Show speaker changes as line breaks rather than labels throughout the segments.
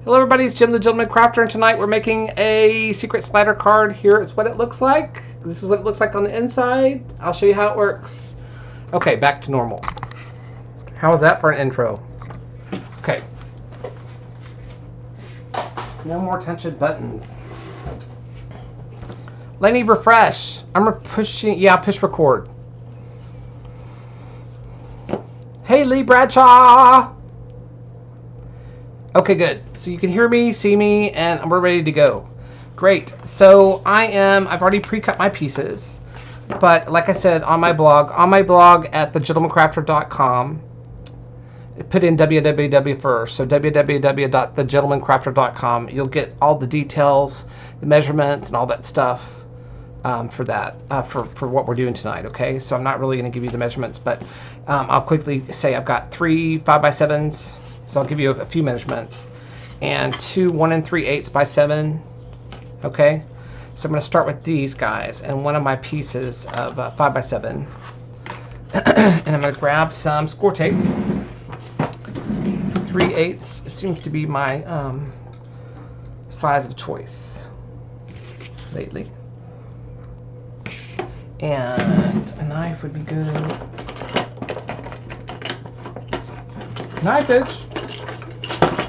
Hello everybody, it's Jim the Gentleman Crafter, and tonight we're making a secret slider card. Here is what it looks like. This is what it looks like on the inside. I'll show you how it works. Okay, back to normal. How was that for an intro? Okay. No more touching buttons. Lenny, refresh. I'm pushing, push record. Hey Lee Bradshaw! Okay, good. So you can hear me, see me, and we're ready to go. Great. So I've already pre-cut my pieces, but like I said, on my blog at thegentlemancrafter.com, put in www first. So www.thegentlemancrafter.com. You'll get all the details, the measurements, and all that stuff for what we're doing tonight. Okay. So I'm not really going to give you the measurements, but I'll quickly say I've got 3 5x7s. So I'll give you a few measurements, and 2 1 3/8 by 7. Okay, so I'm going to start with these guys and one of my pieces of 5x7, and I'm going to grab some score tape. 3/8 seems to be my size of choice lately, and a knife would be good. Knife edge.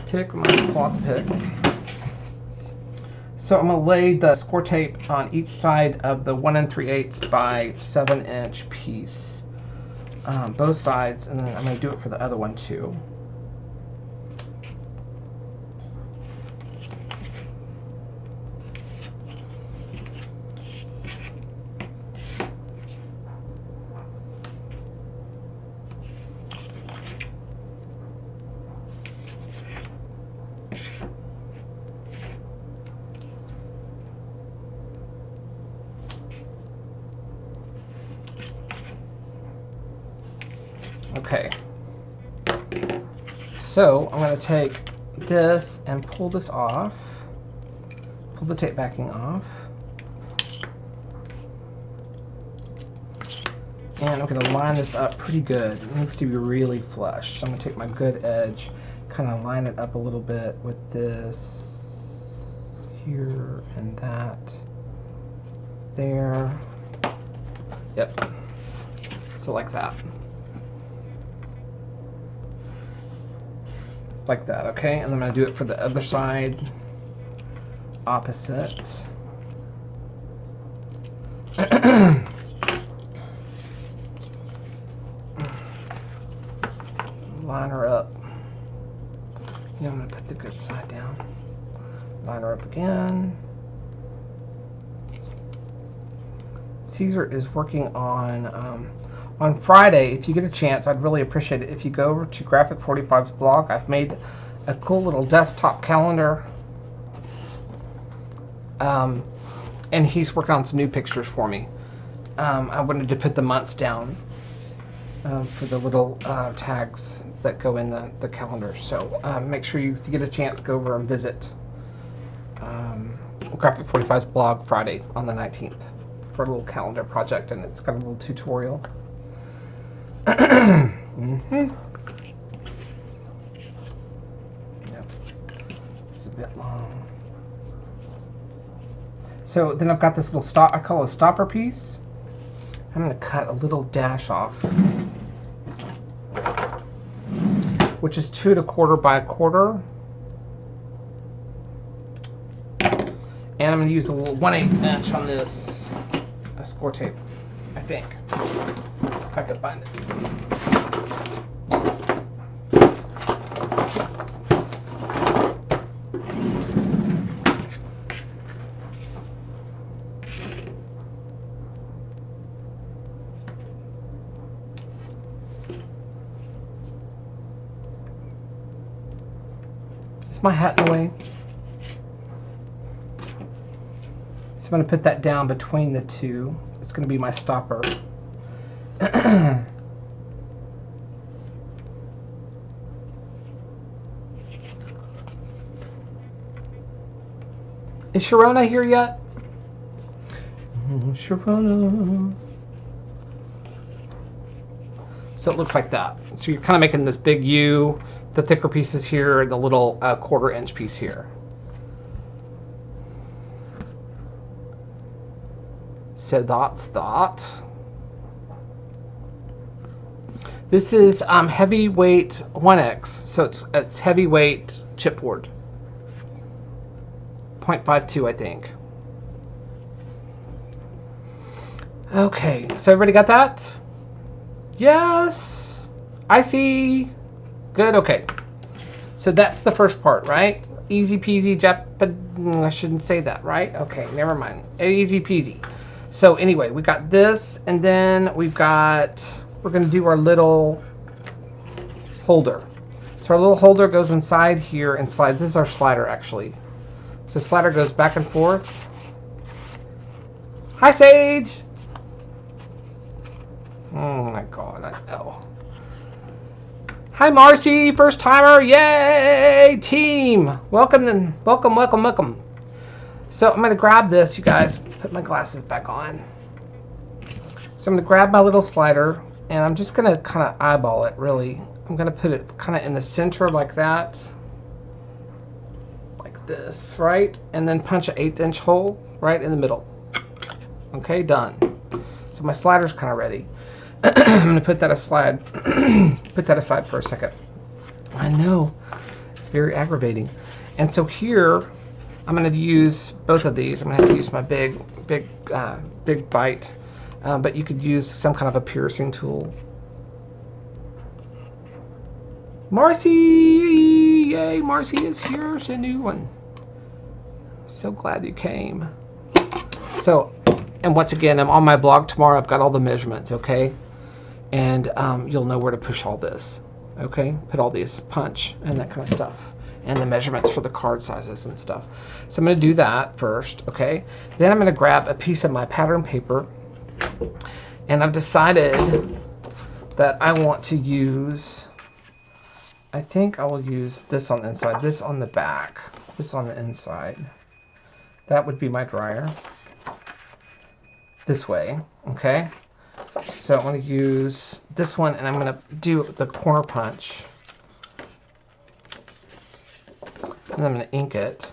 Pick my cloth pick. So I'm going to lay the score tape on each side of the 1 3/8 by 7-inch piece, both sides, and then I'm going to do it for the other one too. Okay, so I'm going to take this and pull this off, pull the tape backing off, and I'm going to line this up pretty good. It needs to be really flush. So I'm going to take my good edge, kind of line it up a little bit with this here and that there. Yep, so like that. Like that, okay? And then I'm going to do it for the other side, opposite. Line her up. Yeah, I'm going to put the good side down. Line her up again. Caesar is working on Friday. If you get a chance, I'd really appreciate it if you go over to Graphic 45's blog. I've made a cool little desktop calendar, and he's working on some new pictures for me. I wanted to put the months down for the little tags that go in the calendar. So make sure if you get a chance, go over and visit Graphic 45's blog Friday on the 19th for a little calendar project, and it's got a little tutorial. Mm-hmm. Yep. It's a bit long. So then I've got this little I call it a stopper piece. I'm going to cut a little dash off, which is 2 1/4 by 1/4. And I'm going to use a little 1/8 inch on this score tape, I think. If I could find it. Is my hat in the way? So I'm going to put that down between the two. It's going to be my stopper. Is Sharona here yet? Sharona. So it looks like that. So you're kind of making this big U The thicker pieces here and the little 1/4 inch piece here. So that's that. This is heavyweight 1X, so it's heavyweight chipboard. 0.52, I think. Okay, so everybody got that? Yes! I see. Good, okay. So that's the first part, right? Easy peasy, I shouldn't say that, right? Okay, never mind. Easy peasy. So anyway, we got this, and then we're going to do our little holder. So our little holder goes inside here and slides. This is our slider, actually. So slider goes back and forth. Hi, Sage! Oh my god, I know. Hi, Marcy, first timer, yay, team. Welcome. So I'm gonna grab this, you guys, put my glasses back on. So I'm gonna grab my little slider and I'm just gonna kind of eyeball it, really. I'm gonna put it kind of in the center like that, like this, right? And then punch an 1/8 inch hole right in the middle. Okay, done. So my slider's kind of ready. I'm going to put that aside. Put that aside for a second. I know it's very aggravating. And so here, I'm going to use both of these. I'm going to have to use my big bite, but you could use some kind of a piercing tool. Marcy, yay! Marcy is here. It's a new one. So glad you came. So, and once again, I'm on my blog tomorrow. I've got all the measurements. Okay. And you'll know where to push all this, okay? Put all these punch and that kind of stuff, and the measurements for the card sizes and stuff. So I'm going to do that first, okay? Then I'm going to grab a piece of my pattern paper, and I've decided that I want to use, I think I will use this on the inside, this on the back, this on the inside. That would be my dryer. This way, okay? So I'm going to use this one, and I'm going to do the corner punch. And I'm going to ink it.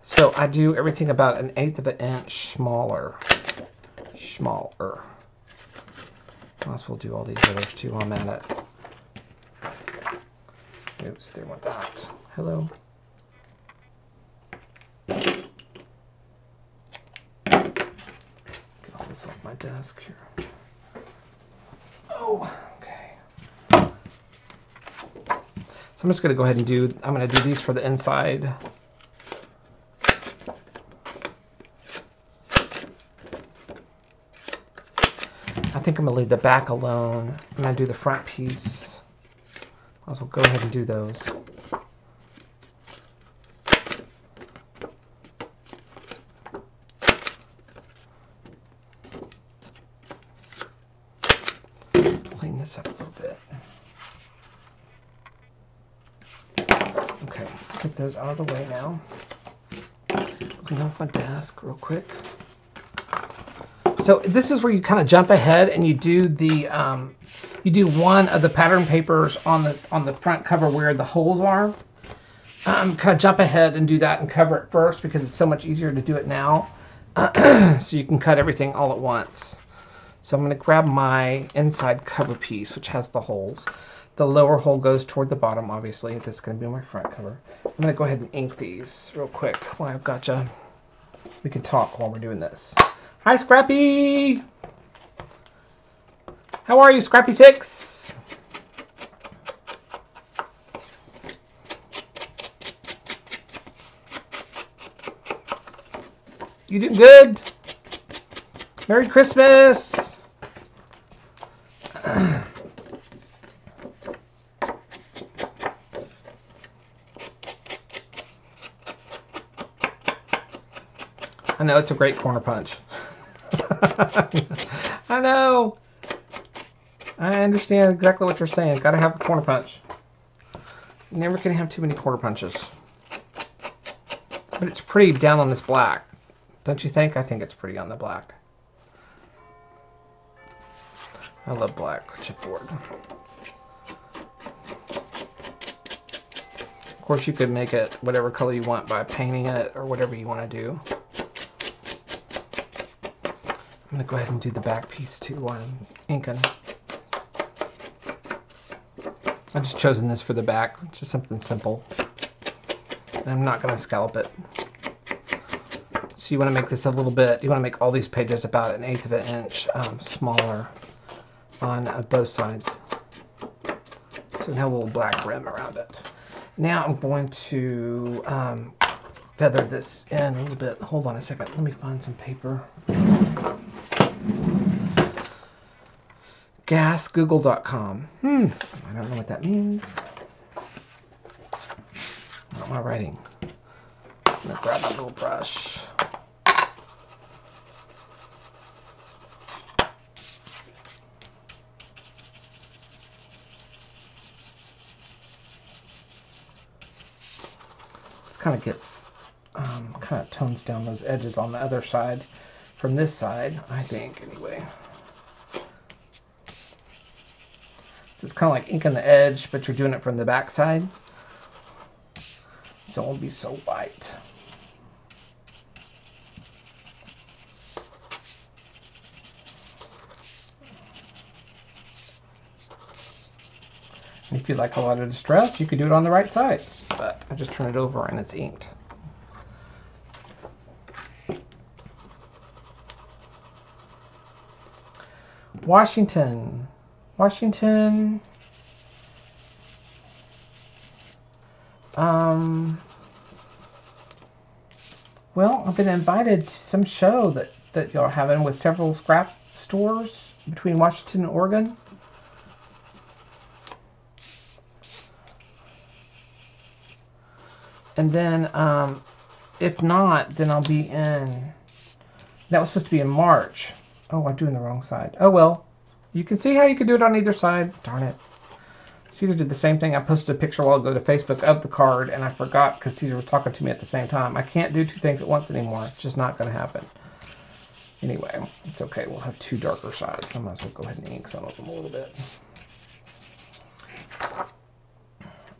So I do everything about 1/8 of an inch smaller. Smaller. Plus we'll do all these others too while I'm at it. Oops, there went that. Hello. Off my desk here. Oh, okay. So I'm just going to go ahead and I'm going to do these for the inside. I think I'm going to leave the back alone. I'm going to do the front piece. I'll also go ahead and do those. This up a little bit. Okay, get those out of the way now. Clean off my desk real quick. So this is where you kind of jump ahead and you do the you do one of the pattern papers on the front cover where the holes are. Kind of jump ahead and do that and cover it first because it's so much easier to do it now. So you can cut everything all at once. So I'm going to grab my inside cover piece, which has the holes. The lower hole goes toward the bottom, obviously. This is going to be my front cover. I'm going to go ahead and ink these real quick while I've got you. We can talk while we're doing this. Hi, Scrappy! How are you, Scrappy6? You doing good? Merry Christmas! I know, it's a great corner punch. I know. I understand exactly what you're saying. Gotta have a corner punch. You never can have too many corner punches. But it's pretty down on this black. Don't you think? I think it's pretty on the black. I love black chipboard. Of course, you could make it whatever color you want by painting it or whatever you want to do. I'm going to go ahead and do the back piece too while I'm inking. I've just chosen this for the back, just something simple. And I'm not going to scallop it. So you want to make this a little bit, you want to make all these pages about 1/8 of an inch smaller on both sides. So now a little black rim around it. Now I'm going to feather this in a little bit. Hold on a second, let me find some paper. Gasgoogle.com. I don't know what that means. What am I writing? I'm gonna grab my little brush. This kind of gets, kind of tones down those edges on the other side from this side, I think, anyway. So it's kind of like inking the edge, but you're doing it from the back side. So it won't be so white. And if you like a lot of distress, you could do it on the right side. But I just turn it over and it's inked. Washington. Well, I've been invited to some show that y'all are having with several scrap stores between Washington and Oregon. And then, if not, then I'll be in, that was supposed to be in March. Oh, I'm doing the wrong side. Oh, well. You can see how you can do it on either side. Darn it. Caesar did the same thing. I posted a picture a while ago to Facebook of the card, and I forgot because Caesar was talking to me at the same time. I can't do two things at once anymore. It's just not going to happen. Anyway, it's okay. We'll have two darker sides. I might as well go ahead and ink some of them a little bit.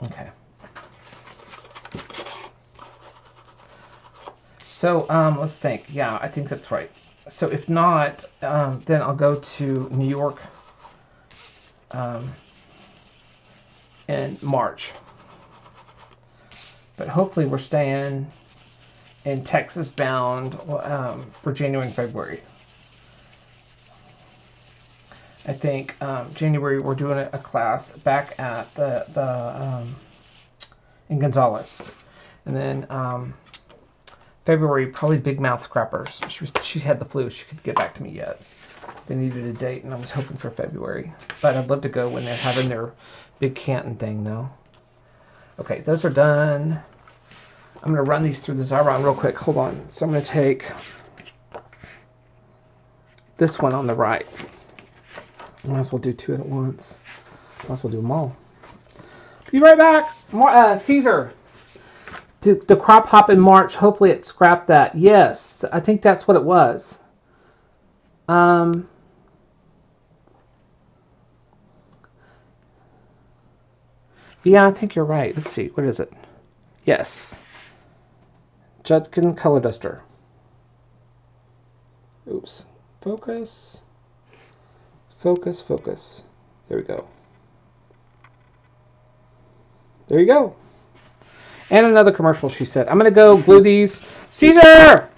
Okay. So, let's think. Yeah, I think that's right. So if not, then I'll go to New York in March. But hopefully we're staying in Texas bound for January and February. I think January we're doing a class back at the in Gonzales. And then February, probably Big Mouth Scrappers. She had the flu. She couldn't get back to me yet. They needed a date, and I was hoping for February. But I'd love to go when they're having their big Canton thing, though. Okay, those are done. I'm going to run these through the Xyron real quick. Hold on. So I'm going to take this one on the right. Might as well do two at once. Might as well do them all. Be right back. More, Caesar. The crop hop in March, hopefully it scrapped that. Yes, I think that's what it was. Yeah, I think you're right. Let's see. What is it? Yes. Judkin Color Duster. Oops. Focus. Focus, focus. There we go. There you go. And another commercial, she said. I'm going to go glue these. Caesar!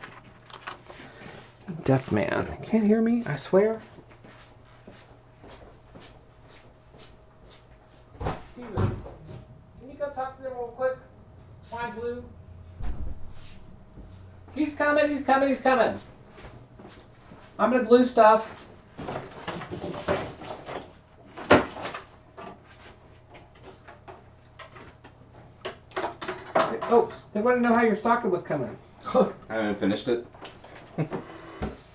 Deaf man. Can't hear me, I swear. Caesar, can you go talk to them real quick? Why glue? He's coming, he's coming, he's coming. I'm going to glue stuff. Oh, they want to know how your stocking was coming.
I haven't finished it.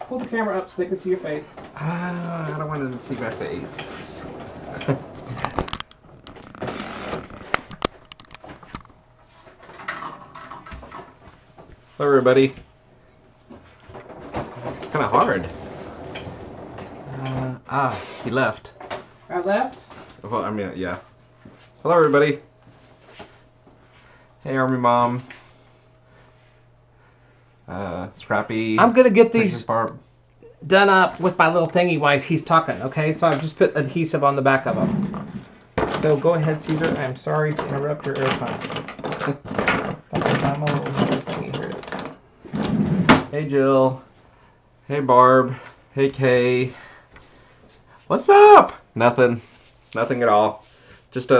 Pull the camera up so they can see your face.
I don't want them to see my face. Hello, everybody. It's kind of hard. You left.
I left.
Well, I mean, yeah. Hello, everybody. Hey, Army Mom. Scrappy.
I'm gonna get
Precious
these
Barb.
done up with my little thingy while he's talking. Okay, so I've just put adhesive on the back of them. So go ahead, Caesar. I'm sorry to interrupt your airtime. I'm a little thingy. Here it is.
Hey, Jill. Hey, Barb. Hey, Kay. What's up? Nothing. Nothing at all. Just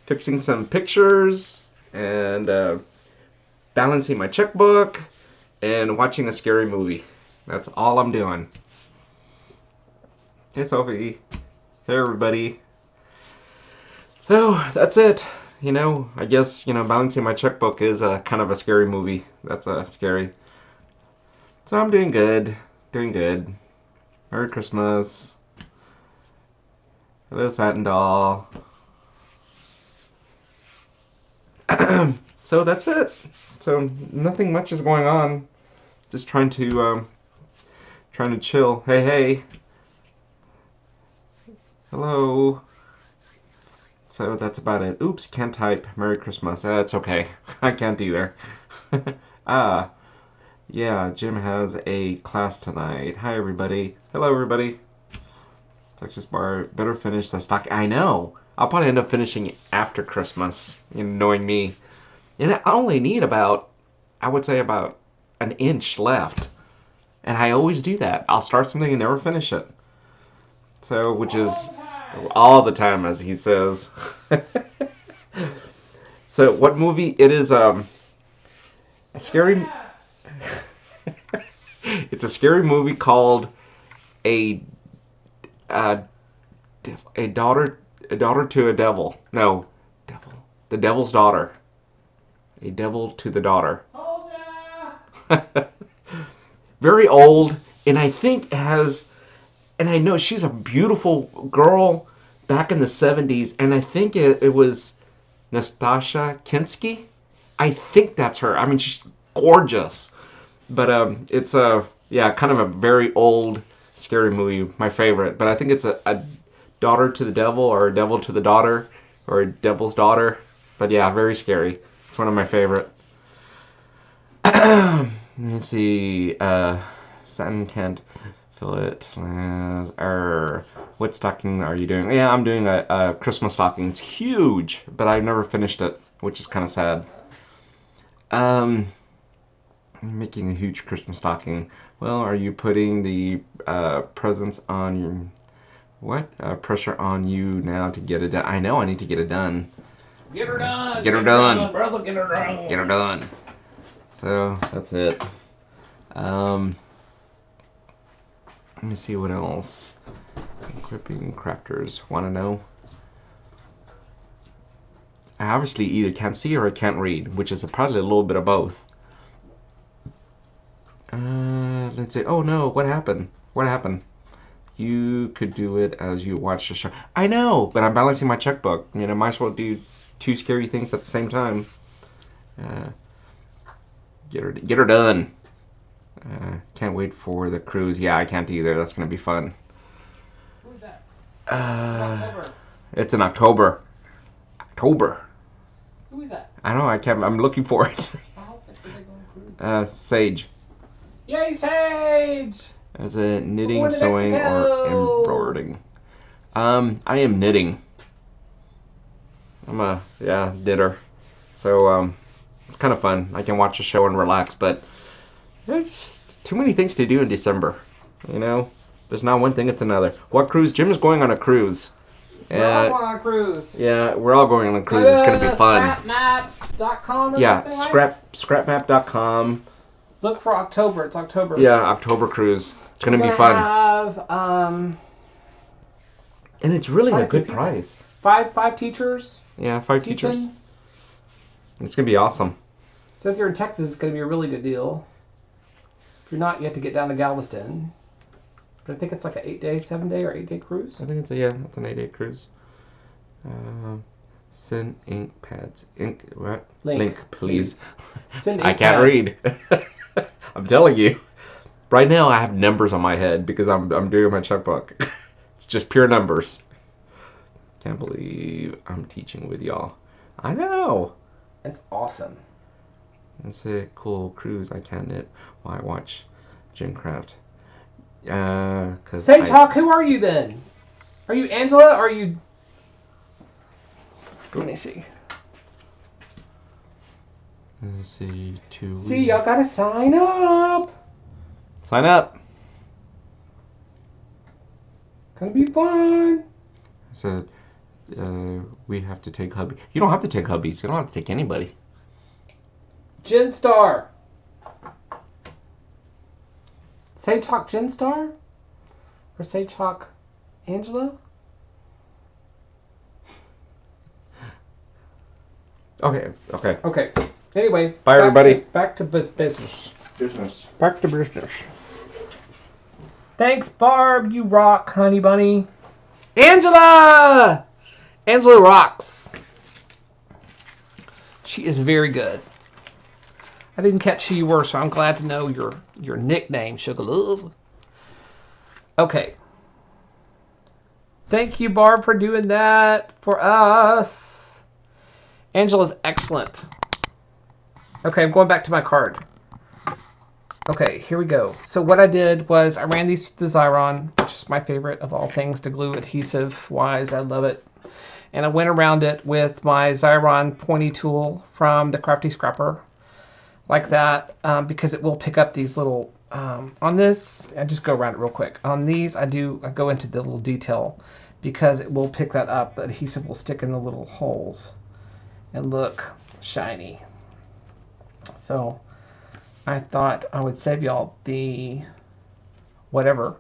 fixing some pictures and balancing my checkbook and watching a scary movie. That's all I'm doing. Hey, Sophie. Hey, everybody. So, that's it. You know, I guess, balancing my checkbook is kind of a scary movie. That's scary. So I'm doing good. Doing good. Merry Christmas. Hello, Satin Doll. So that's it. So nothing much is going on. Just trying to chill. Hey, hey. Hello. So that's about it. Oops, can't type. Merry Christmas. That's okay. I can't either. Yeah, Jim has a class tonight. Hi, everybody. Hello, everybody. Texas Bar, better finish the stock. I know. I'll probably end up finishing after Christmas, knowing me. And I only need about an inch left. And I always do that. I'll start something and never finish it. So, which is all the time, as he says. So, what movie? It is a scary... It's a scary movie called a daughter to a devil. No, devil. The Devil's Daughter. A Devil to the Daughter. Very old, and I think has, and I know she's a beautiful girl back in the 70s, and I think it was Nastasha Kinski. I think that's her. I mean, she's gorgeous. But it's kind of a very old, scary movie, my favorite. But I think it's a daughter to the devil, or a devil to the daughter, or a devil's daughter. But yeah, very scary. It's one of my favorite. Let me see. Satin can't fill it. What stocking are you doing? Yeah, I'm doing a Christmas stocking. It's huge, but I never finished it, which is kind of sad. I'm making a huge Christmas stocking. Well, are you putting the presents on your... What? Pressure on you now to get it done. I know I need to get it done.
Get her done.
Get her done.
Brother, get her done.
Get her done. So, that's it. Let me see what else. Equipping crafters. Want to know? I obviously either can't see or I can't read, which is probably a little bit of both. Let's see. Oh no, what happened? What happened? You could do it as you watch the show. I know, but I'm balancing my checkbook. Might as well do two scary things at the same time. Get her done. Can't wait for the cruise. Yeah, I can't either. That's gonna be fun.
Who's that?
October. It's in October. October.
Who is that?
I know. I can't. I'm looking for it. Sage.
Yay, Sage!
As a knitting,
Going to
sewing,
Mexico!
or embroidering. I am knitting. I'm a knitter. So it's kind of fun. I can watch a show and relax, but there's just too many things to do in December. There's not one thing, it's another. What cruise? Jim is going on a cruise.
We're all going on a cruise.
Yeah, we're all going on a cruise. It's gonna be fun.
Scrapmap.com or
Yeah,
something like?
scrapmap.com.
Look for October. It's October.
Yeah, October cruise. It's gonna be fun.
Have
and it's really a good
people.
price.
Five teachers.
Yeah, 5
teaching.
teachers. It's gonna be awesome.
So if you're in Texas, it's going to be a really good deal. If you're not, you have to get down to Galveston. But I think it's like an 7-day or 8-day cruise.
I think it's an 8-day cruise. Send ink pads. What? Link please.
Send
I
ink
can't
pads.
read. I'm telling you. Right now I have numbers on my head because I'm doing my checkbook. It's just pure numbers. Can't believe I'm teaching with y'all. I know.
It's awesome.
It's a cool cruise. I can't knit while I watch Jim Craft.
Say talk. Who are you then? Are you Angela? Or are you? Let me see.
Let's see.
See, y'all gotta sign up.
Sign up.
Gonna be fun.
So, we have to take hubby. You don't have to take hubbies. You don't have to take anybody.
Jen Star. Say talk Jen Star? Or say talk Angela?
Okay.
Okay. Anyway.
Bye, everybody.
Back to business.
Business.
Back to business. Thanks, Barb. You rock, honey bunny. Angela! Angela rocks. She is very good. I didn't catch who you were, so I'm glad to know your nickname, Sugar Love. Okay. Thank you, Barb, for doing that for us. Angela's excellent. Okay, I'm going back to my card. Okay, here we go. So what I did was I ran these through the Xyron, which is my favorite of all things to glue adhesive-wise. I love it. And I went around it with my Xyron pointy tool from the Crafty Scrapper, like that, because it will pick up these little, on this, I just go around it real quick. On these, I go into the little detail, because it will pick that up. The adhesive will stick in the little holes and look shiny. So I thought I would save y'all the whatever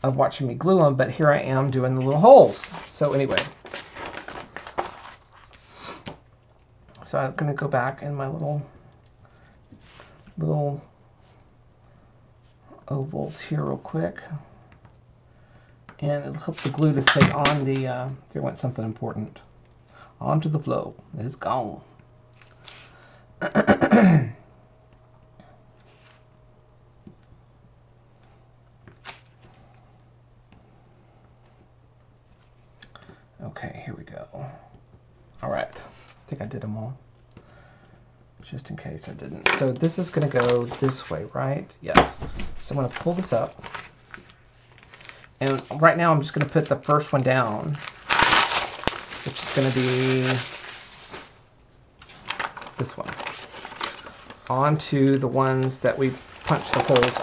of watching me glue them, but here I am doing the little holes. So anyway, so I'm going to go back in my little ovals here real quick, and it'll help the glue to stay on the, there went something important, onto the flow. It's gone. Okay, here we go. All right, I think I did them all, just in case I didn't. So this is going to go this way, right? Yes. So I'm going to pull this up, and right now I'm just going to put the first one down, which is going to be this one, onto the ones that we punched the holes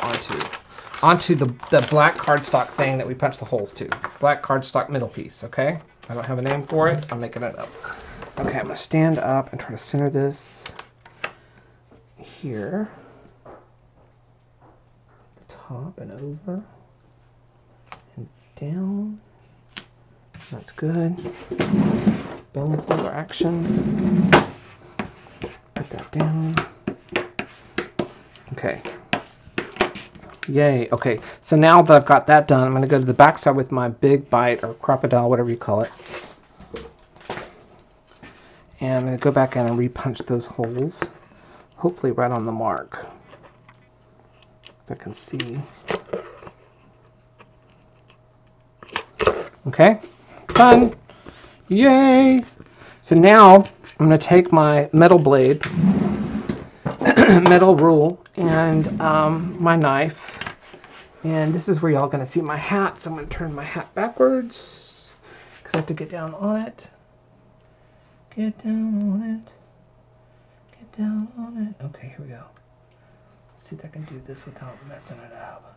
onto the black cardstock thing that we punched the holes to. Black cardstock middle piece, okay? I don't have a name for it. I'm making it up. Okay, I'm going to stand up and try to center this here. The top and over. And down. That's good. Bone folder action. Put that down. Okay. Yay. Okay, so now that I've got that done, I'm going to go to the back side with my big bite or crocodile, whatever you call it. And I'm going to go back in and repunch those holes, hopefully right on the mark, if I can see. Okay, done. Yay. So now I'm going to take my metal blade, metal rule, and my knife. And this is where y'all going to see my hat. So I'm going to turn my hat backwards, because I have to get down on it. Get down on it. Get down on it. Okay, here we go. Let's see if I can do this without messing it up.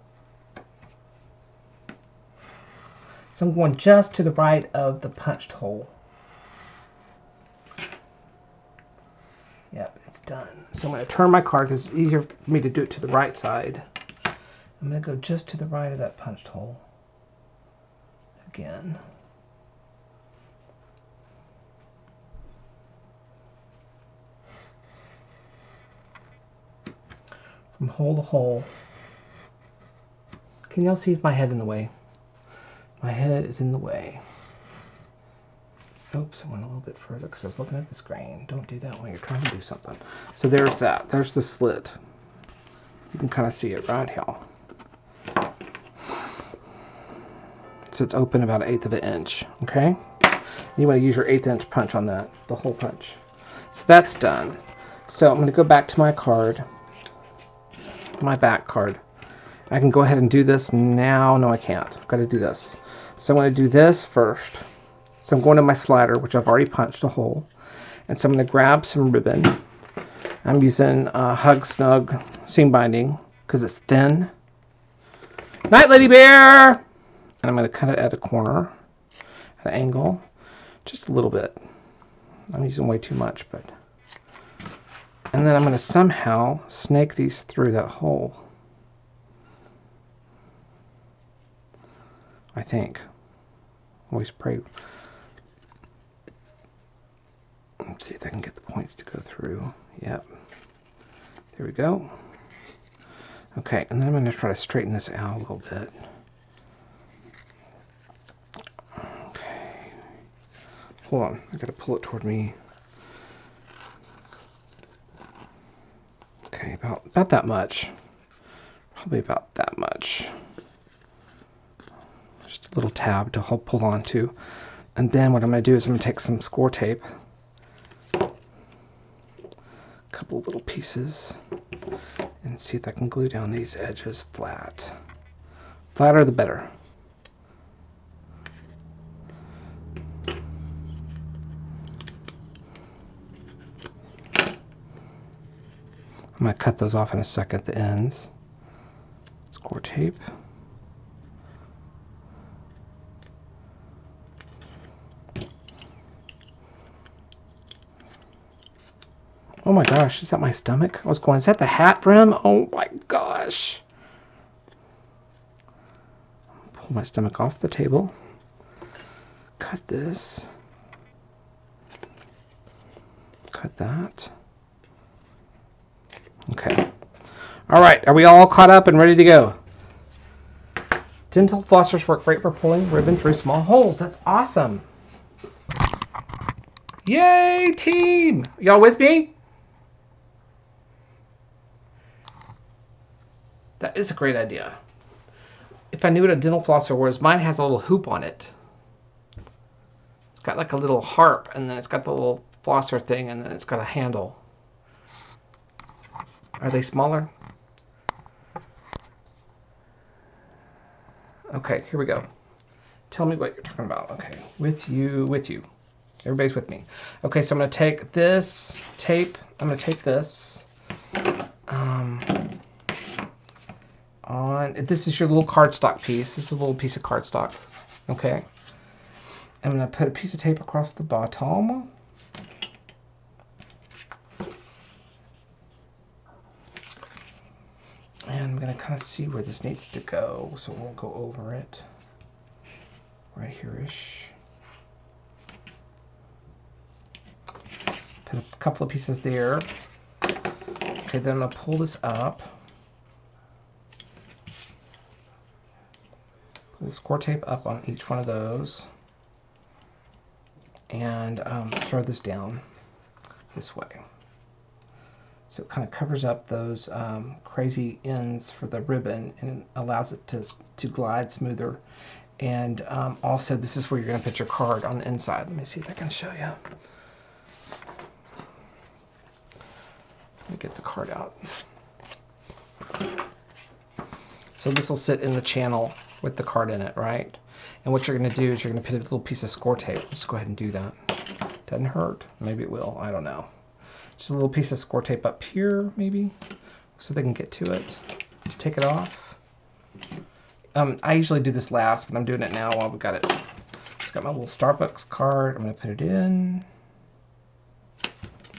So I'm going just to the right of the punched hole. Yep, it's done. So I'm going to turn my card because it's easier for me to do it to the right side. I'm going to go just to the right of that punched hole. Again. From hole to hole. Can y'all see if my head in the way? My head is in the way. Oops, I went a little bit further because I was looking at the screen. Don't do that when you're trying to do something. So there's that. There's the slit. You can kind of see it right here. so it's open about 1/8 of an inch. Okay, you want to use your 1/8 inch punch on that, the hole punch. So that's done. So I'm going to go back to my card, my back card. I can go ahead and do this now. No, I can't. I've got to do this. So I'm going to do this first. So I'm going to my slider, which I've already punched a hole. And so I'm going to grab some ribbon. I'm using Hug Snug seam binding because it's thin. Night, Lady Bear! And I'm going to cut it at a corner, at an angle, just a little bit. I'm using way too much, but... And then I'm going to somehow snake these through that hole. I think. Always pray. Let's see if I can get the points to go through. Yep. There we go. Okay, and then I'm going to try to straighten this out a little bit. Okay. Hold on. I got to pull it toward me. Okay, about that much. Probably about that much. Just a little tab to pull onto. And then what I'm going to do is I'm going to take some score tape. A couple little pieces. And see if I can glue down these edges flat. Flatter the better. I'm going to cut those off in a second, the ends. Score tape. Oh my gosh, is that my stomach? I was going, is that the hat brim? Oh my gosh. Pull my stomach off the table. Cut this. Cut that. Okay. All right, are we all caught up and ready to go? Dental flossers work great for pulling ribbon through small holes. That's awesome. Yay, team! Y'all with me? That is a great idea. If I knew what a dental flosser was, mine has a little hoop on it. It's got like a little harp, and then it's got the little flosser thing, and then it's got a handle. Are they smaller? Okay, here we go. Tell me what you're talking about. Okay, with you. Everybody's with me. Okay, so I'm going to take this tape. I'm going to take this. This is your little cardstock piece. This is a little piece of cardstock. Okay. I'm going to put a piece of tape across the bottom. And I'm going to kind of see where this needs to go, so we'll go over it. Right here-ish. Put a couple of pieces there. Okay, then I'm going to pull this up. Put the score tape up on each one of those. And throw this down this way. So it kind of covers up those crazy ends for the ribbon and allows it to glide smoother. And also, this is where you're going to put your card on the inside. Let me see if I can show you. Let me get the card out. So this will sit in the channel with the card in it, right? And what you're going to do is you're going to put a little piece of score tape. Let's go ahead and do that. Doesn't hurt. Maybe it will. I don't know. Just a little piece of score tape up here, maybe, so they can get to it. Take it off. I usually do this last, but I'm doing it now while we've got it. Just got my little Starbucks card. I'm going to put it in.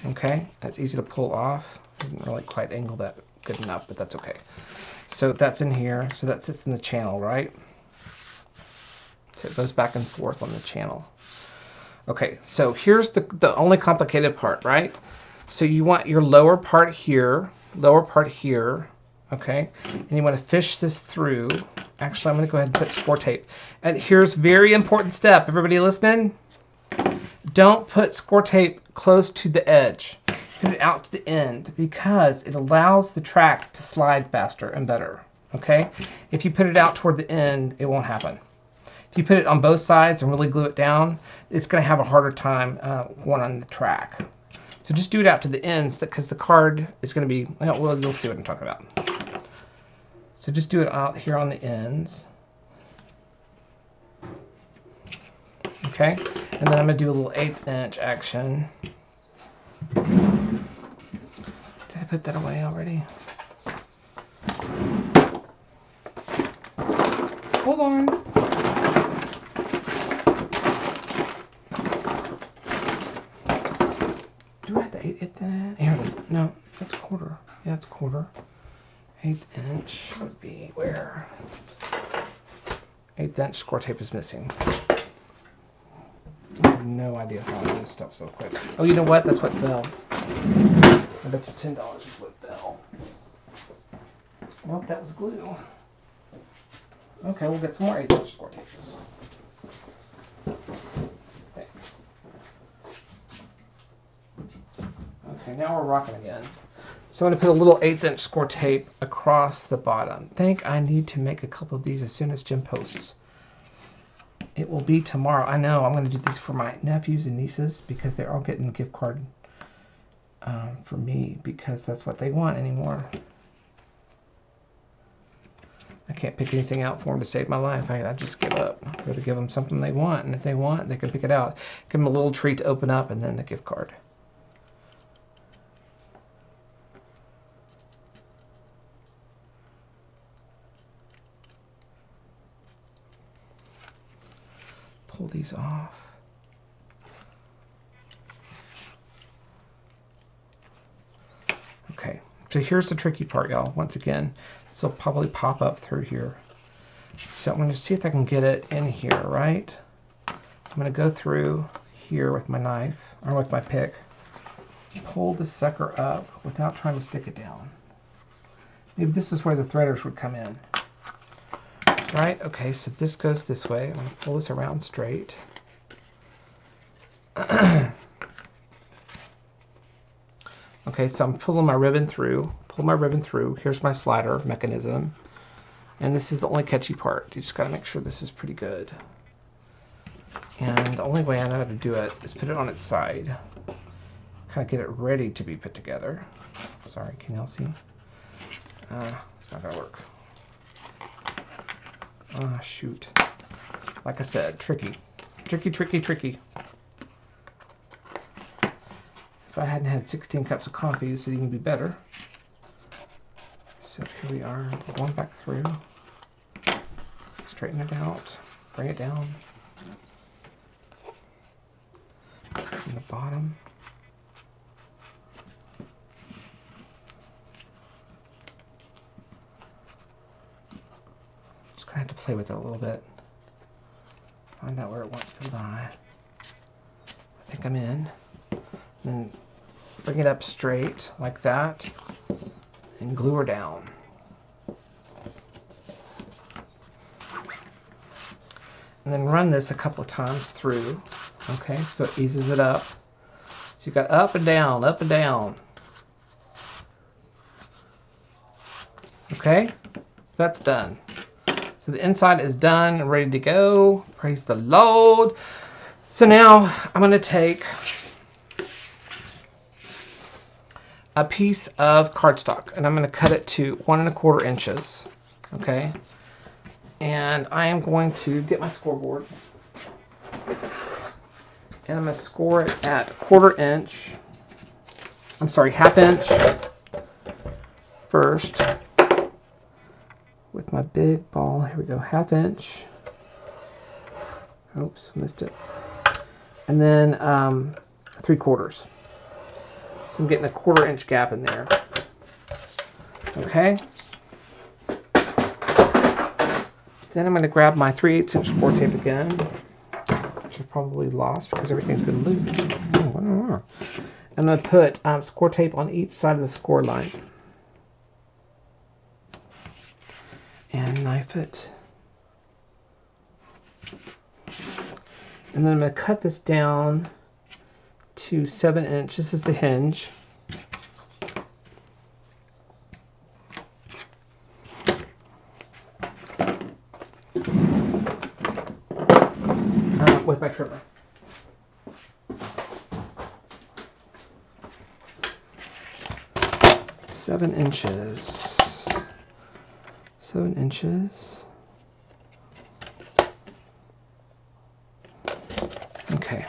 Okay, that's easy to pull off. I didn't really quite angle that good enough, but that's okay. So that's in here. So that sits in the channel, right? So it goes back and forth on the channel. Okay, so here's the only complicated part, right? So you want your lower part here, okay? And you want to fish this through. Actually, I'm going to go ahead and put score tape. And here's very important step. Everybody listening? Don't put score tape close to the edge. Put it out to the end because it allows the track to slide faster and better, okay? If you put it out toward the end, it won't happen. If you put it on both sides and really glue it down, it's going to have a harder time going on the track. So just do it out to the ends, because the card is going to be, well, you'll see what I'm talking about. So just do it out here on the ends. Okay, and then I'm going to do a little 1/8 inch action. Did I put that away already? Hold on. Do I have to 8 that? Here, no, that's quarter. Yeah, it's quarter. 1/8 inch would be where? 1/8 inch score tape is missing. I have no idea how I do this stuff so quick. Oh, you know what? That's what fell. I bet you $10 is what fell. Nope, that was glue. Okay, we'll get some more 1/8 inch score tape. Okay, now we're rocking again. So I'm going to put a little 1/8 inch score tape across the bottom. I think I need to make a couple of these as soon as Jim posts. It will be tomorrow. I know I'm going to do these for my nephews and nieces because they're all getting a gift card for me because that's what they want anymore. I can't pick anything out for them to save my life. I just give up. I'd rather give them something they want, and if they want, they can pick it out. Give them a little treat to open up, and then the gift card. Pull these off. Okay, so here's the tricky part, y'all. Once again, this will probably pop up through here. So I'm going to see if I can get it in here, right? I'm going to go through here with my knife, or with my pick. Pull the sucker up without trying to stick it down. Maybe this is where the threaders would come in. Right? Okay, so this goes this way. I'm going to pull this around straight. Okay, so I'm pulling my ribbon through. Pull my ribbon through. Here's my slider mechanism. And this is the only catchy part. You just got to make sure this is pretty good. And the only way I know how to do it is put it on its side. Kind of get it ready to be put together. Sorry, can y'all see? It's not going to work. Ah, shoot. Like I said, tricky. Tricky, tricky, tricky. If I hadn't had 16 cups of coffee, this would even be better. So here we are, going back through. Straighten it out. Bring it down. From the bottom. Just gonna have to play with it a little bit. Find out where it wants to lie. I think I'm in. And bring it up straight like that and glue her down. And then run this a couple of times through. Okay, so it eases it up. So you've got up and down, up and down. Okay, that's done. So the inside is done, ready to go. Praise the Lord. So now I'm going to take a piece of cardstock and I'm going to cut it to 1 1/4 inches. Okay, and I am going to get my scoreboard and I'm going to score it at 1/4 inch. I'm sorry, 1/2 inch first with my big ball. Here we go, 1/2 inch. Oops, missed it. And then 3/4. So I'm getting a 1/4 inch gap in there. Okay. Then I'm going to grab my 3/8 inch score tape again, which I probably lost because everything's been loose. Oh, I'm going to put score tape on each side of the score line. And knife it. And then I'm going to cut this down to 7 inch. This is the hinge. 7 inches. 7 inches. Okay.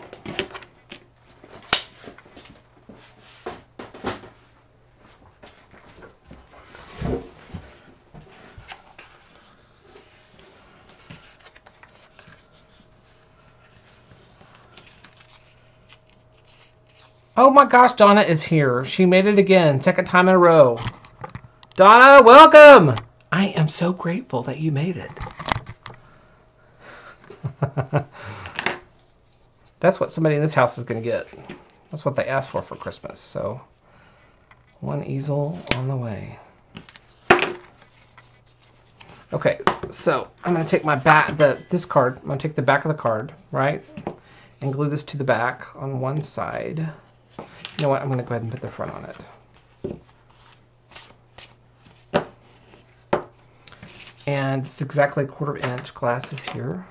Oh my gosh, Donna is here. She made it again, second time in a row. Donna, welcome! I am so grateful that you made it. That's what somebody in this house is going to get. That's what they asked for Christmas. So, one easel on the way. Okay, so I'm going to take my this card. I'm going to take the back of the card, right? And glue this to the back on one side. You know what? I'm going to go ahead and put the front on it. And it's exactly 1/4 inch. Glass is here.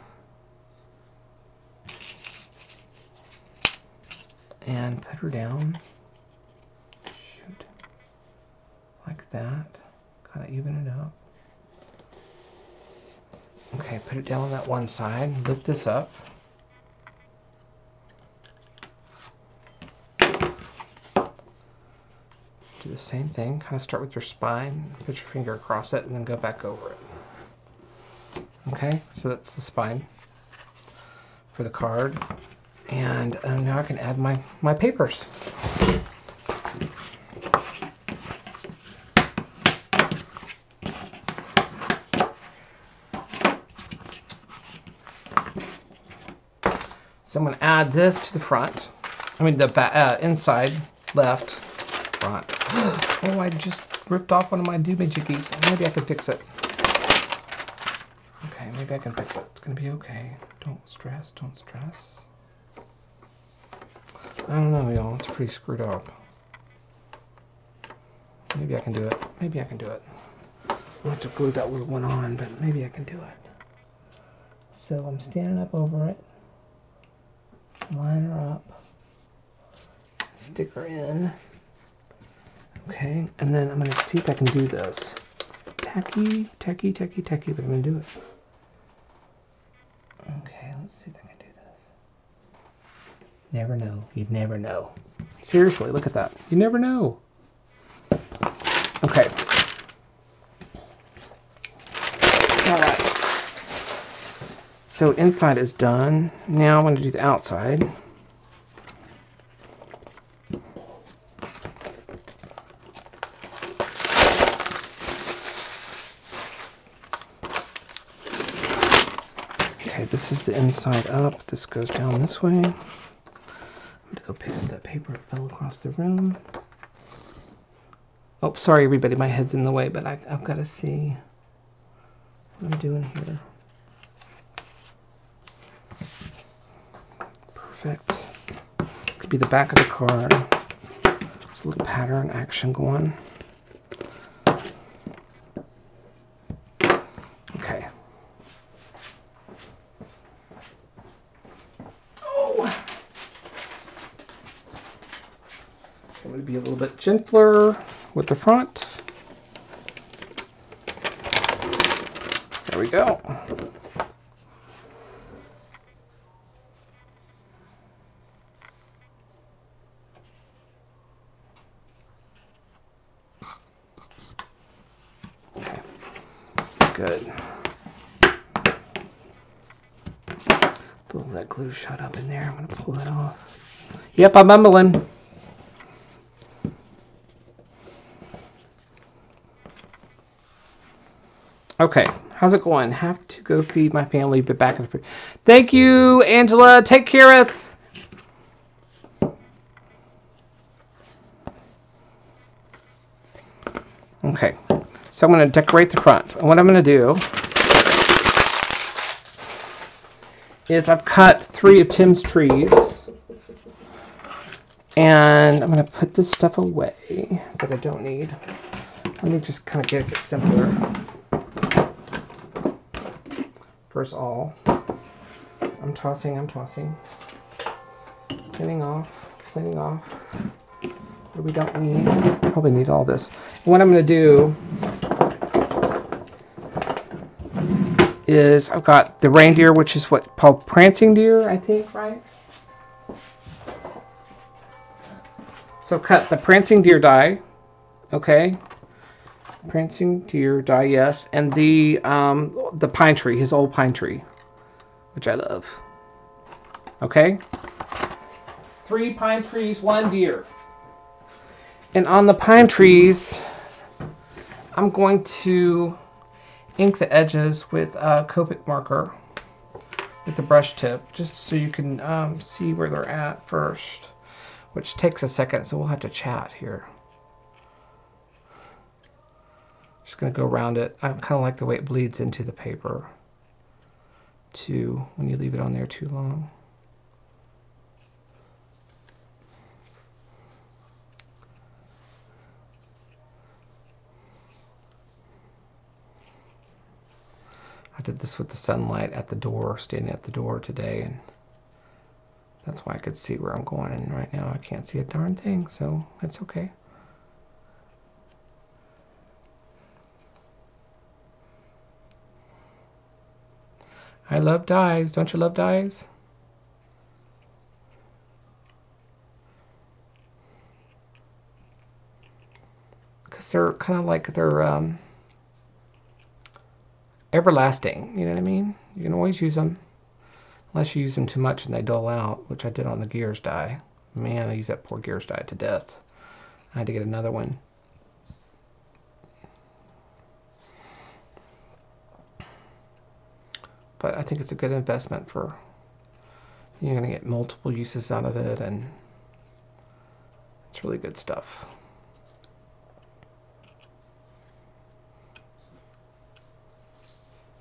And put her down. Shoot. Like that. Kind of even it up. Okay, put it down on that one side. Lift this up. Do the same thing. Kind of start with your spine. Put your finger across it and then go back over it. Okay, so that's the spine for the card. And now I can add my papers. So I'm going to add this to the front. I mean the inside left front. Oh, I just ripped off one of my doobie-jiggies. Maybe I can fix it. Okay, maybe I can fix it. It's going to be okay. Don't stress, don't stress. I don't know, y'all. It's pretty screwed up. Maybe I can do it. Maybe I can do it. I'll have to glue that little one on, but maybe I can do it. So I'm standing up over it. Line her up. Stick her in. Okay, and then I'm going to see if I can do this. Tacky, tacky, tacky, tacky, but I'm going to do it. Okay, let's see if I can do this. Never know. You'd never know. Seriously, look at that. You never know. Okay. Alright. So inside is done. Now I'm going to do the outside. Okay, this is the inside up. This goes down this way. I'm going to go pick up that paper that fell across the room. Oh, sorry everybody, my head's in the way, but I've got to see what I'm doing here. Perfect. Could be the back of the card. There's a little pattern action going. Okay. Oh! I'm going to be a little bit gentler with the front. There we go. Okay. Good. That glue shut up in there. I'm going to pull that off. Yep, I'm mumbling. Okay, how's it going? Have to go feed my family, but back in the food. Thank you, Angela. Take care of. Okay, so I'm going to decorate the front. And what I'm going to do is I've cut 3 of Tim's trees. And I'm going to put this stuff away that I don't need. Let me just kind of get it simpler. First all, I'm tossing, cleaning off, We don't need. Probably need all this. What I'm going to do is I've got the reindeer, which is what called prancing deer, I think, right? So cut the prancing deer die, okay? Prancing deer die, yes, and the pine tree, his old pine tree, which I love. Okay, 3 pine trees, 1 deer, and on the pine trees, I'm going to ink the edges with a Copic marker with the brush tip, just so you can see where they're at first, which takes a second, so we'll have to chat here. Just going to go around it. I kind of like the way it bleeds into the paper, too, when you leave it on there too long. I did this with the sunlight at the door, standing at the door today, and that's why I could see where I'm going, and right now I can't see a darn thing, so it's okay. I love dyes. Don't you love dyes? Because they're kind of like they're everlasting, you know what I mean? You can always use them, unless you use them too much and they dull out, which I did on the Gears die. Man, I used that poor Gears die to death. I had to get another one. But I think it's a good investment for, you're going to get multiple uses out of it, and it's really good stuff.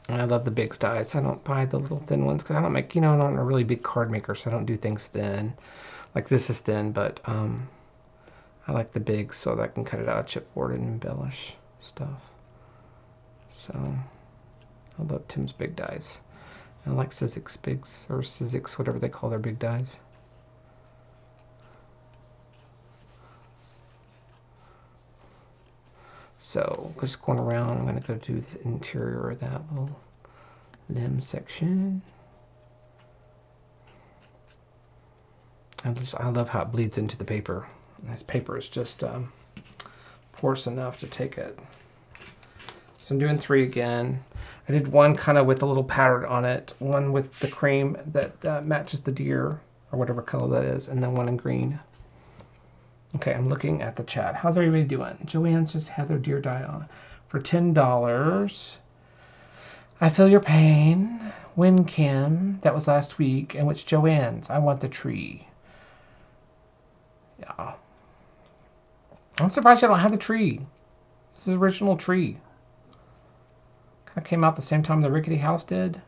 I love the big dies. I don't buy the little thin ones because I don't make, I'm not a really big card maker, so I don't do things thin. Like this is thin, but I like the big so that I can cut it out of chipboard and embellish stuff. So I love Tim's big dies. I like Sizzix bigs, or Sizzix, whatever they call their big dies. So just going around, I'm going to go do the interior of that little limb section. I love how it bleeds into the paper. This paper is just porous enough to take it. So I'm doing 3 again. I did one kind of with a little pattern on it, one with the cream that matches the deer, or whatever color that is, and then one in green. Okay, I'm looking at the chat. How's everybody doing? Joanne's just had their deer die on for $10. I feel your pain. Win Kim, that was last week, and which Joanne's? I want the tree. Yeah. I'm surprised you don't have the tree. This is the original tree. Kind of came out the same time the rickety house did.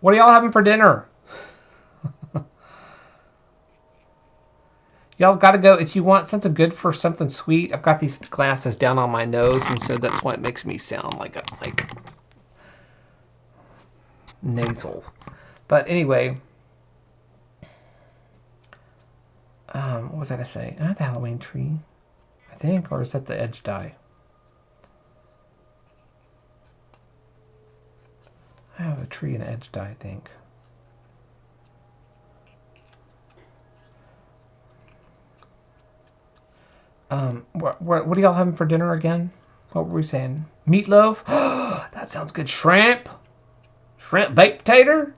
What are y'all having for dinner? Y'all got to go, if you want something good for something sweet, I've got these glasses down on my nose, and so that's why it makes me sound like nasal. But anyway, what was I going to say? I have the Halloween tree, I think, or is that the edge die? I have a tree and edge die, I think. What are y'all having for dinner again? What were we saying? Meatloaf? That sounds good. Shrimp? Shrimp baked potato?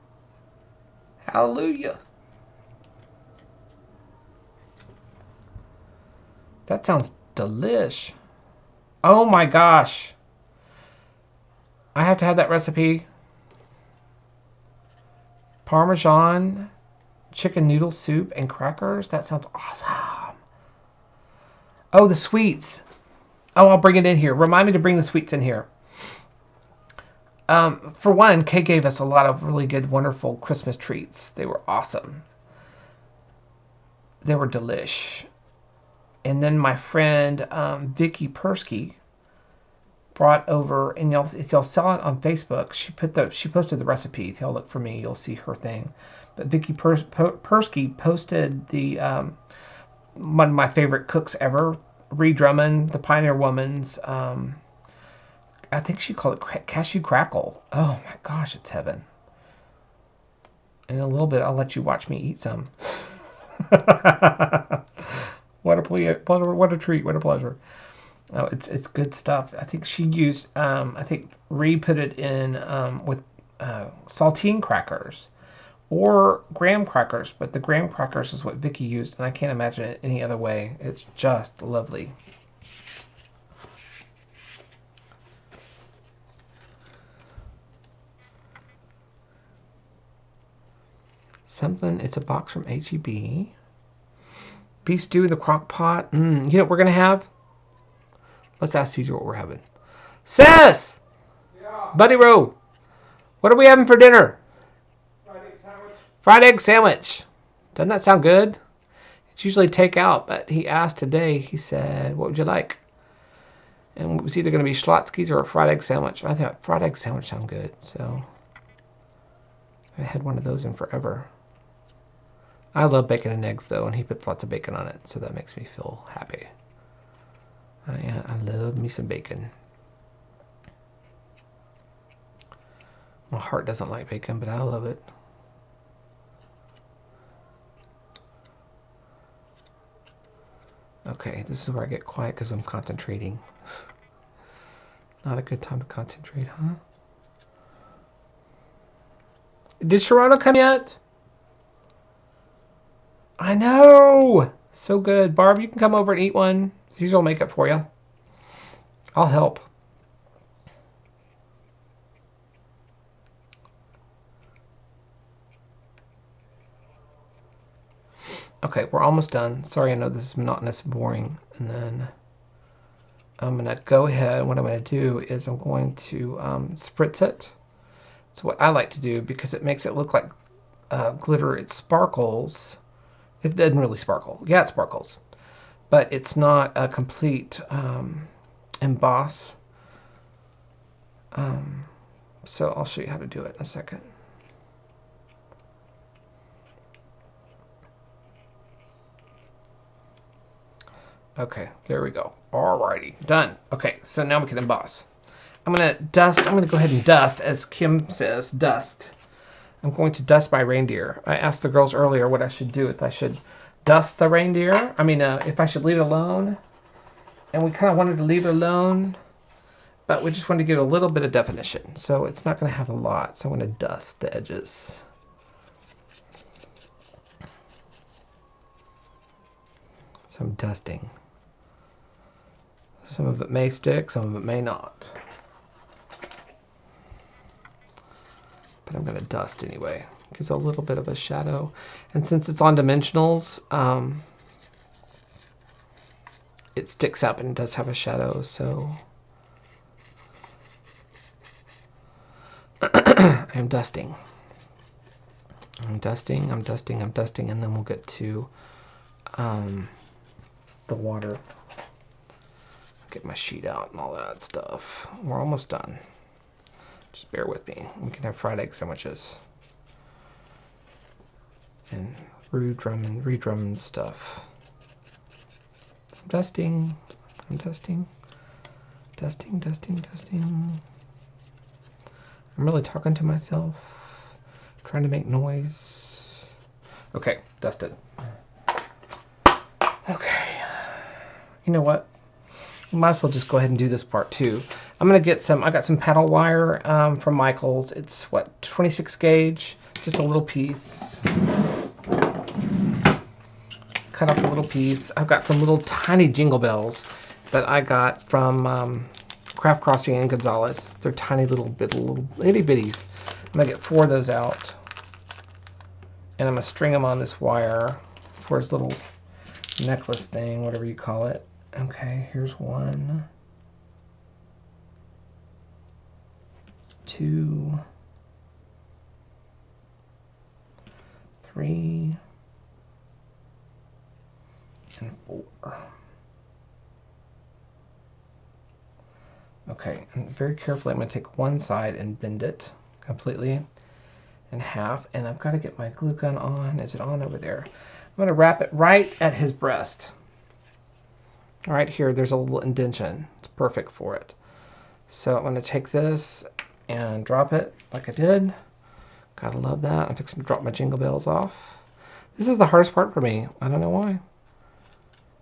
Hallelujah. That sounds delish. Oh my gosh. I have to have that recipe. Parmesan, chicken noodle soup, and crackers. That sounds awesome. Oh, the sweets. Oh, I'll bring it in here. Remind me to bring the sweets in here. For one, Kay gave us a lot of really good, wonderful Christmas treats. They were awesome. They were delish. And then my friend Vicky Persky brought over, and y'all saw it on Facebook. She posted the recipe. If y'all look for me, you'll see her thing. But Vicky Persky posted the one of my favorite cooks ever, Ree Drummond, the Pioneer Woman's. I think she called it cashew crackle. Oh my gosh, it's heaven. In a little bit, I'll let you watch me eat some. What a treat! What a pleasure! Oh, it's good stuff. I think she used. I think Ree put it in with saltine crackers or graham crackers, but the graham crackers is what Vicky used, and I can't imagine it any other way. It's just lovely. Something. It's a box from HEB. Beef stew in the crock pot. You know what we're gonna have? Let's ask Caesar what we're having. Sis!
Yeah.
Buddy Rowe, what are we having for dinner?
Fried egg sandwich.
Fried egg sandwich. Doesn't that sound good? It's usually takeout, but he asked today, he said, what would you like? And it was either going to be Schlotzsky's or a fried egg sandwich. And I thought fried egg sandwich sound good, so I had one of those in forever. I love bacon and eggs, though, and he puts lots of bacon on it, so that makes me feel happy. I love me some bacon. My heart doesn't like bacon, but I love it. Okay, this is where I get quiet because I'm concentrating. Not a good time to concentrate, huh? Did Sharona come yet? I know! So good. Barb, you can come over and eat one. Caesar will make it for you. I'll help. Okay, we're almost done. Sorry, I know this is monotonous and boring. And then I'm going to go ahead. What I'm going to do is I'm going to spritz it. So what I like to do, because it makes it look like glitter, it sparkles. It doesn't really sparkle. Yeah, it sparkles. But it's not a complete emboss. So I'll show you how to do it in a second. Okay, there we go. Alrighty, done. Okay, so now we can emboss. I'm gonna go ahead and dust, as Kim says, dust. I'm going to dust my reindeer. I asked the girls earlier what I should do, if I should dust the reindeer. I mean, if I should leave it alone. And we kind of wanted to leave it alone, but we just wanted to give it a little bit of definition. So it's not gonna have a lot, so I'm gonna dust the edges. So I'm dusting. Some of it may stick, some of it may not. But I'm going to dust anyway. Gives a little bit of a shadow. And since it's on dimensionals, it sticks up and it does have a shadow, so I'm dusting. I'm dusting, and then we'll get to the water. Get my sheet out and all that stuff. We're almost done. Just bear with me. We can have fried egg sandwiches. And Ree Drummond stuff. I'm dusting. Dusting. I'm really talking to myself. Trying to make noise. Okay, dusted. Okay. You know what? Might as well just go ahead and do this part too. I'm gonna get some. I got some paddle wire from Michaels. It's what, 26 gauge, just a little piece. Cut off a little piece. I've got some little tiny jingle bells that I got from Craft Crossing and Gonzalez. They're tiny little itty bitties. I'm gonna get 4 of those out, and I'm gonna string them on this wire for his little necklace thing, whatever you call it. Okay, here's 1, 2, 3, and 4. Okay. Okay, and very carefully I'm going to take one side and bend it completely in half, and I've got to get my glue gun on. Is it on over there? I'm going to wrap it right at his breast. Right here, there's a little indentation. It's perfect for it. So I'm going to take this and drop it like I did. Gotta love that. I'm fixing to drop my jingle bells off. This is the hardest part for me. I don't know why.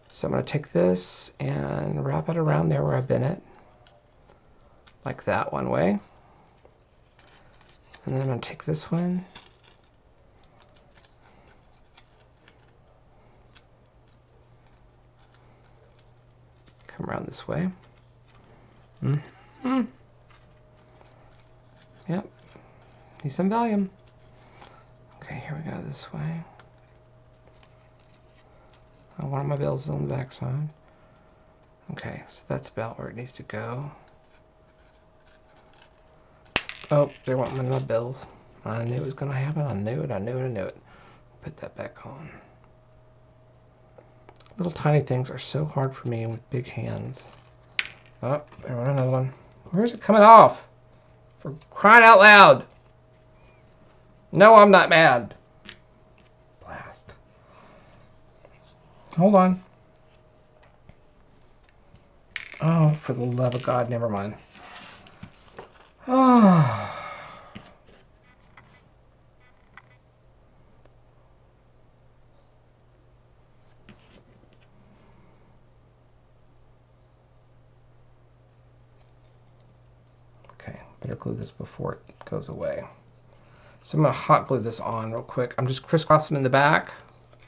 So I'm going to take this and wrap it around there where I've been it. Like that one way. And then I'm going to take this one. Come around this way. Mm-hmm. Yep. Need some volume. Okay, here we go this way. One of my bells is on the back side. Okay, so that's about where it needs to go. Oh, there went one of my bells. I knew it was going to happen. I knew it. Put that back on. Little tiny things are so hard for me with big hands. Oh, there went another one. Where's it coming off? For crying out loud. No, I'm not mad. Blast. Hold on. Oh, for the love of God, never mind. Oh. Okay, better glue this before it goes away. So I'm going to hot glue this on real quick. I'm just crisscrossing in the back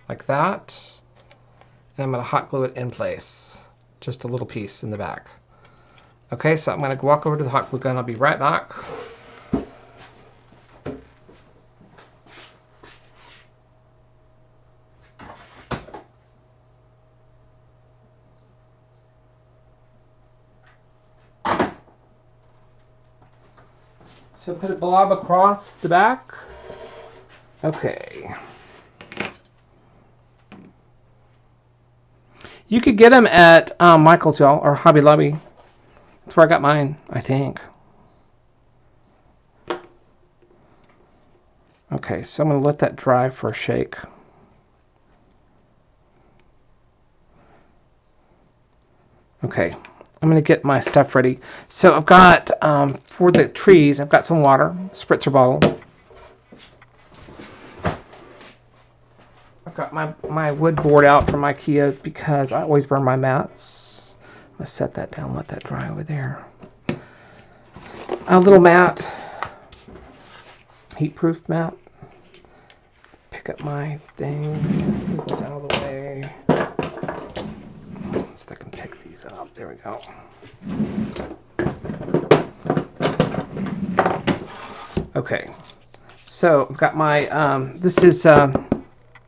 like that. And I'm going to hot glue it in place. Just a little piece in the back. Okay, so I'm going to walk over to the hot glue gun. I'll be right back. So put a blob across the back. Okay. You could get them at Michael's, y'all, or Hobby Lobby. That's where I got mine, I think. Okay, so I'm going to let that dry for a shake. Okay, I'm going to get my stuff ready. So I've got, for the trees, I've got some water, spritzer bottle. I've got my wood board out from IKEA because I always burn my mats. I'm going to set that down, let that dry over there. A little mat, heat-proof mat. Pick up my thing, move this out of the way. So I can pick these up. There we go. Okay, so I've got my, this is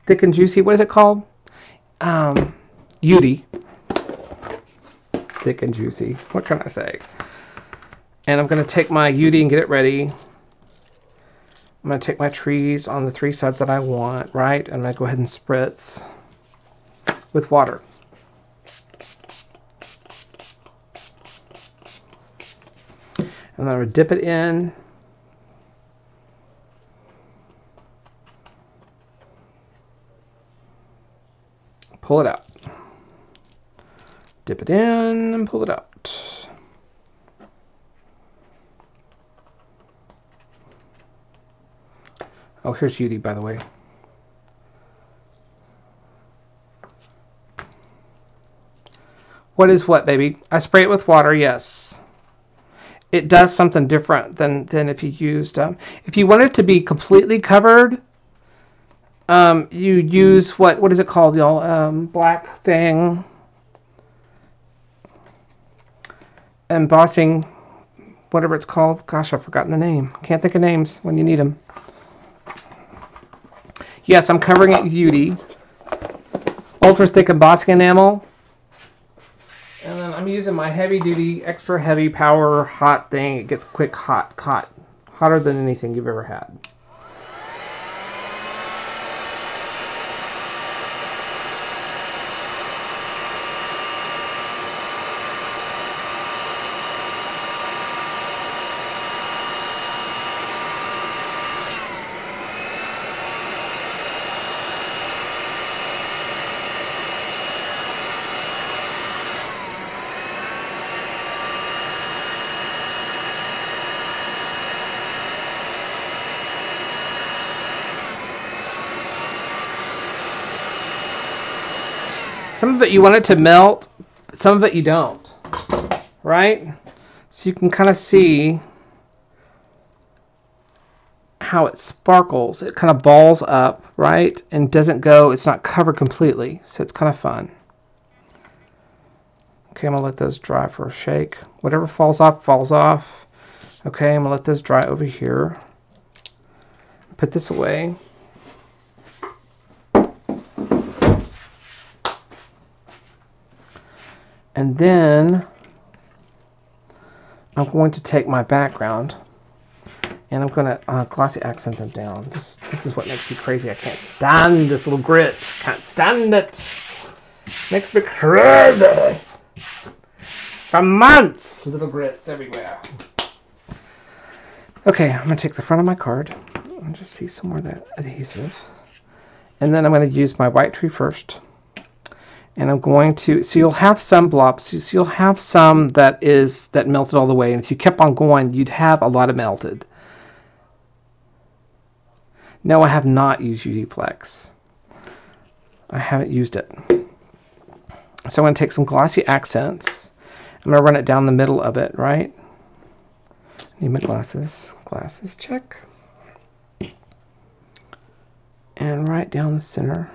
Thick and Juicy. What is it called? Yudi. Thick and Juicy. What can I say? And I'm going to take my Yudi and get it ready. I'm going to take my trees on the 3 sides that I want, right? And I'm going to go ahead and spritz with water. And then I'm going to dip it in. Pull it out. Dip it in and pull it out. Oh, here's Yudi, by the way. What is what, baby? I spray it with water, yes. It does something different than if you used... if you want it to be completely covered, you use what is it called, y'all? Black thing. Embossing, whatever it's called. Gosh, I've forgotten the name. Can't think of names when you need them. Yes, I'm covering it with Yudi. Ultra thick embossing enamel. And then I'm using my heavy duty, extra heavy power hot thing. It gets quick hot. Hotter than anything you've ever had. some of it you want it to melt, some of it you don't, right? So you can kind of see how it sparkles. It kind of balls up, right? And doesn't go, it's not covered completely. So it's kind of fun. Okay, I'm going to let those dry for a shake. Whatever falls off, falls off. Okay, I'm going to let those dry over here. Put this away. And then I'm going to take my background and I'm going to glossy accent them down. This is what makes me crazy. I can't stand this little grit. Can't stand it. Makes me crazy. For months. Little grits everywhere. Okay, I'm going to take the front of my card. I'll just see some more of that adhesive. And then I'm going to use my white tree first. And I'm going to, so you'll have some blobs. So you'll have some that melted all the way. And if you kept on going, you'd have a lot of melted. No, I have not used UD Flex. I haven't used it. So I'm going to take some glossy accents. I'm going to run it down the middle of it, right? Need my glasses. Glasses, check. And right down the center.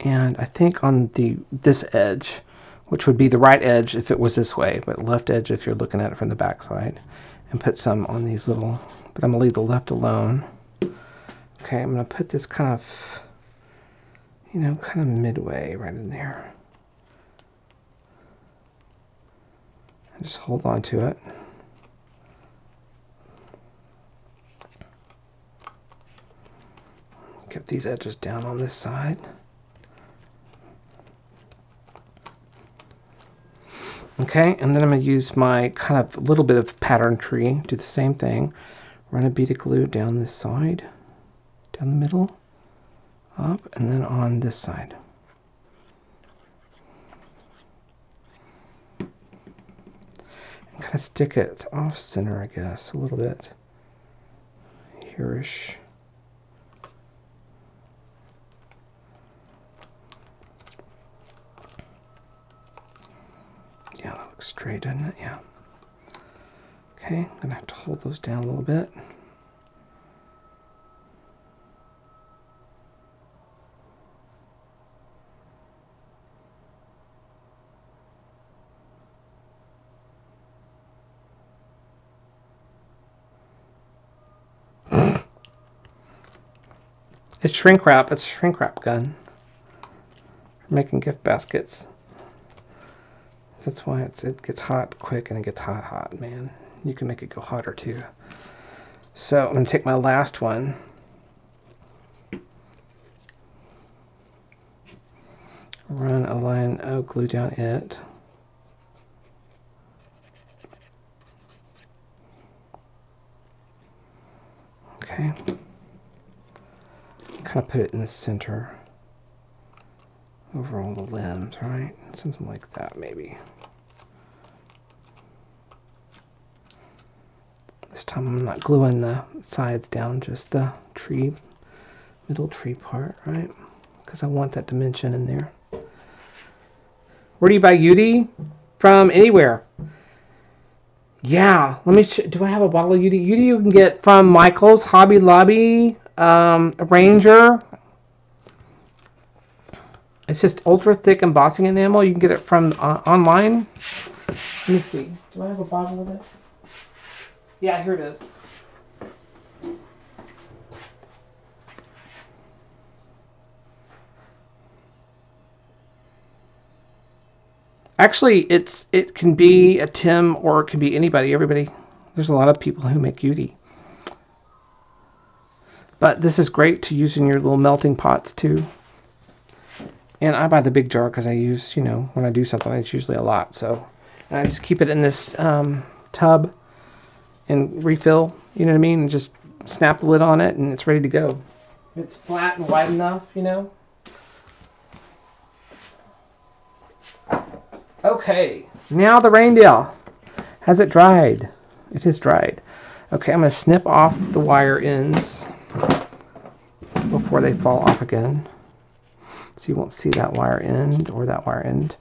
And I think on this edge, which would be the right edge if it was this way, but left edge if you're looking at it from the back side, and put some on these little, but I'm going to leave the left alone. Okay, I'm going to put this kind of, kind of midway right in there. And just hold on to it. Get these edges down on this side. Okay, and then I'm going to use my kind of little bit of pattern tree, do the same thing. Run a bead of glue down this side, down the middle, up, and then on this side. And kind of stick it off center, I guess, a little bit. Here-ish. Yeah, that looks straight, doesn't it? Yeah. Okay, I'm going to have to hold those down a little bit. It's shrink wrap. It's a shrink wrap gun. For making gift baskets. That's why it gets hot quick and it gets hot, man. You can make it go hotter too. So I'm going to take my last one. Run a line of glue down it. Okay. Kind of put it in the center. Over all the limbs, right? Something like that, maybe. This time I'm not gluing the sides down, just the tree, middle tree part, right? Because I want that dimension in there. Where do you buy UD? From anywhere. Yeah, let me. Do I have a bottle of UD? UD you can get from Michael's, Hobby Lobby, Ranger. It's just ultra thick embossing enamel. You can get it from online. Let me see. Do I have a bottle of it? Yeah, here it is. Actually, it can be a Tim or it can be anybody, everybody. There's a lot of people who make UD. But this is great to use in your little melting pots too. And I buy the big jar because I use, when I do something, it's usually a lot. So and I just keep it in this tub and refill, you know what I mean? And just snap the lid on it and it's ready to go. It's flat and wide enough, Okay, now the reindeer. Has it dried? It is dried. Okay, I'm going to snip off the wire ends. before they fall off again. So you won't see that wire end or that wire end.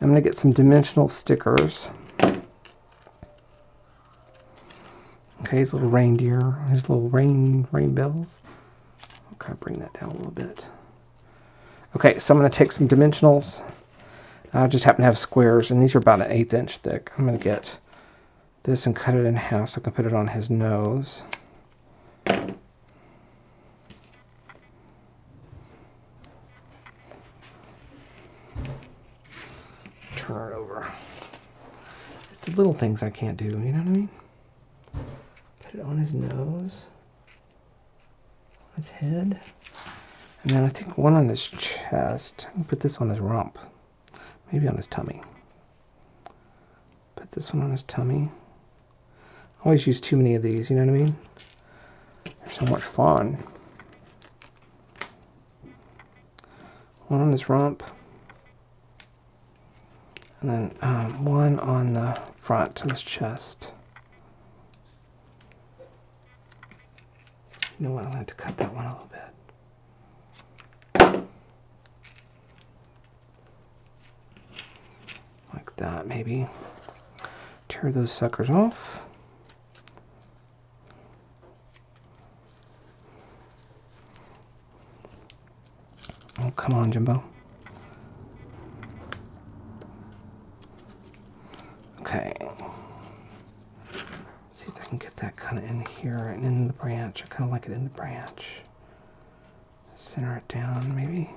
I'm going to get some dimensional stickers. Okay, his little reindeer, his little rain bells. I'll kind of bring that down a little bit. Okay, so I'm going to take some dimensionals. I just happen to have squares, and these are about an 1/8 inch thick. I'm going to get this and cut it in half so I can put it on his nose. Turn it over. It's the little things I can't do, you know what I mean? Put it on his nose, his head, and then I think one on his chest. I can put this on his rump, maybe on his tummy. Put this one on his tummy. I always use too many of these, you know what I mean? They're so much fun. One on his rump, and then one on the front of his chest. You know what? I'm going to have to cut that one a little bit. Like that, maybe. Tear those suckers off. Oh, come on, Jimbo. Okay. Let's see if I can get that kind of in here and in the branch. I kind of like it in the branch. Center it down, maybe.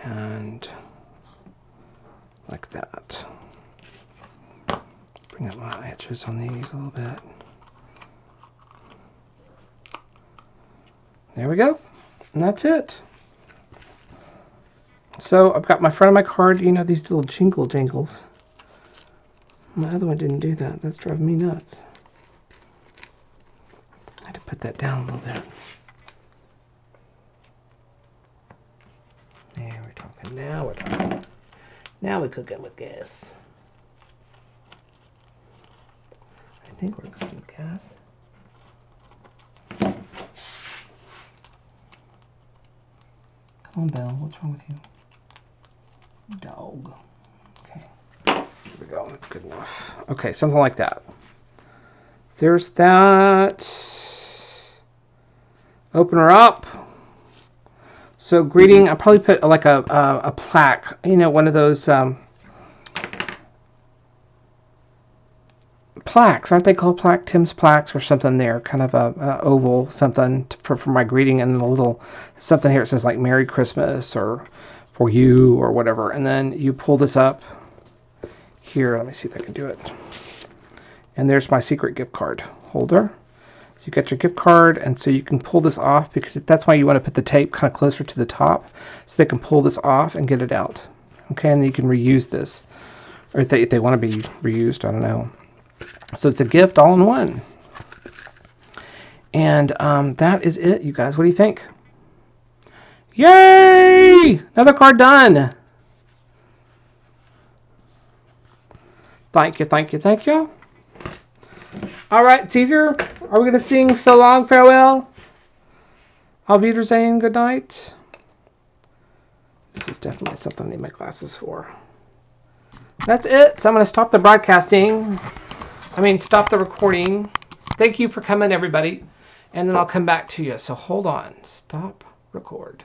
And like that. Bring up my edges on these a little bit. There we go. And that's it. So I've got my front of my card. You know, these little jingle jingles. My other one didn't do that. That's driving me nuts. I had to put that down a little bit. There, we're talking. Now we're talking. Now we're cooking with gas. I think we're cooking with gas. Come on, Belle. What's wrong with you? Dog. Okay. Here we go. That's good enough. Okay, something like that. There's that. Open her up. So greeting, I'll probably put like a plaque. You know, one of those plaques. Aren't they called plaque? Tim's plaques or something there. Kind of a oval something for my greeting, and a little something here. It says like Merry Christmas or for you or whatever. And then you pull this up here. Let me see if I can do it. And there's my secret gift card holder. So you got your gift card, and so you can pull this off because that's why you want to put the tape kind of closer to the top so they can pull this off and get it out. Okay, and then you can reuse this. Or if they want to be reused, I don't know. So it's a gift all in one. And that is it, you guys. What do you think? Yay! Another card done. Thank you, thank you, thank you. All right, Caesar, are we going to sing So Long, Farewell? Auf Wiedersehen, good night. This is definitely something I need my glasses for. That's it. So I'm going to stop the broadcasting. Stop the recording. Thank you for coming, everybody. And then I'll come back to you. So hold on. Stop record.